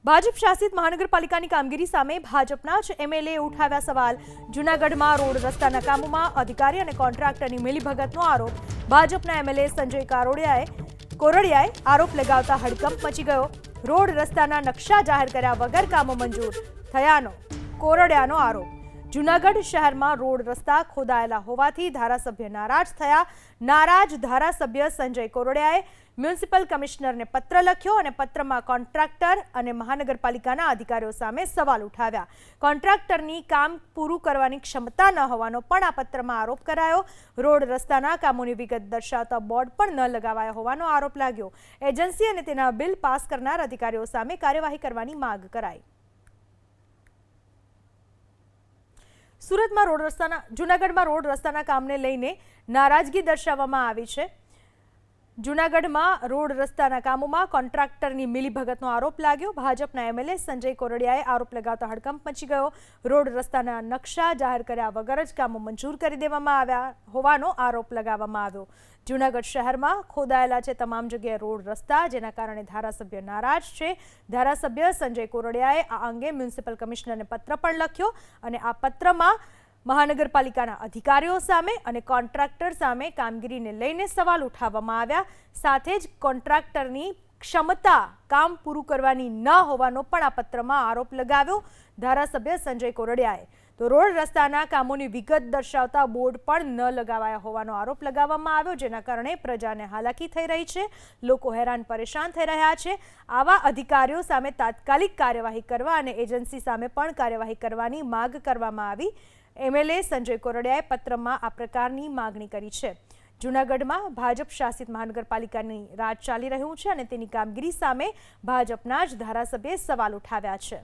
ભાજપ શાસિત મહાનગરપાલિકાની કામગીરી સામે ભાજપના જ એમએલએ ઉઠાવ્યા સવાલ। જૂનાગઢમાં રોડ રસ્તાના કામોમાં અધિકારી અને કોન્ટ્રાક્ટરની મિલીભગતનો આરોપ। ભાજપના એમએલએ સંજય કોરડિયાએ આરોપ લગાવતા હડકંપ મચી ગયો। રોડ રસ્તાના નકશા જાહેર કર્યા વગર કામો મંજૂર થયાનો કોરડિયાનો આરોપ। જૂનાગઢ શહેરમાં રોડ રસ્તા ખોદાયેલા હોવાથી ધારાસભ્ય નારાજ થયા। નારાજ ધારાસભ્ય સંજય કોરડિયાએ મ્યુનિસિપલ કમિશનરને પત્ર લખ્યો અને પત્રમાં કોન્ટ્રાક્ટર અને મહાનગરપાલિકાના અધિકારીઓ સામે સવાલ ઉઠાવ્યા। કોન્ટ્રાક્ટરની કામ પૂરું કરવાની ક્ષમતા ન હોવાનો પણ આ પત્રમાં આરોપ કરાયો। રોડ રસ્તાના કામોની વિગત દર્શાવતા બોર્ડ પણ ન લગાવાયા હોવાનો આરોપ લાગ્યો। એજન્સી અને તેના બિલ પાસ કરનાર અધિકારીઓ સામે કાર્યવાહી કરવાની માંગ કરાઈ। જૂનાગઢમાં રોડ રસ્તાના કામને લઈને નારાજગી દર્શાવવામાં આવી છે। જૂનાગઢમાં રોડ રસ્તાના કામોમાં કોન્ટ્રાક્ટરની મિલીભગતનો આરોપ લાગ્યો। ભાજપના એમએલએ સંજય કોરડિયાએ આરોપ લગાવતા હડકંપ મચી ગયો। રોડ રસ્તાના નકશા જાહેર કર્યા વગર જ કામો મંજૂર કરી દેવામાં આવ્યા હોવાનો આરોપ લગાવવામાં આવ્યો। જૂનાગઢ શહેરમાં ખોદાયેલા છે તમામ જગ્યાએ રોડ રસ્તા, જેના કારણે ધારાસભ્ય નારાજ છે। ધારાસભ્ય સંજય કોરડિયાએ આ અંગે મ્યુનિસિપલ કમિશનરને પત્ર પણ લખ્યો અને આ પત્રમાં મહાનગરપાલિકાના અધિકારીઓ સામે અને કોન્ટ્રાક્ટર સામે કામગીરીને લઈને સવાલ ઉઠાવવામાં આવ્યા। સાથે જ કોન્ટ્રાક્ટરની ક્ષમતા કામ પૂરું કરવાની ન હોવાનો પણ આ પત્રમાં આરોપ લગાવ્યો ધારાસભ્ય સંજય કોરડિયાએ। તો રોડ રસ્તાના કામોની વિગત દર્શાવતા બોર્ડ પણ ન લગાવાયા હોવાનો આરોપ લગાવવામાં આવ્યો, જેના કારણે પ્રજાને હાલાકી થઈ રહી છે, લોકો હેરાન પરેશાન થઈ રહ્યા છે। આવા અધિકારીઓ સામે તાત્કાલિક કાર્યવાહી કરવા અને એજન્સી સામે પણ કાર્યવાહી કરવાની માંગ કરવામાં આવી। એમએલએ સંજય કોરડિયાએ પત્રમાં આ પ્રકારની માંગણી કરી છે। જૂનાગઢમાં ભાજપ શાસિત મહાનગરપાલિકાની રાજ ચાલી રહ્યું છે અને તેની કામગીરી સામે ભાજપના જ ધારાસભ્યે સવાલ ઉઠાવ્યા છે।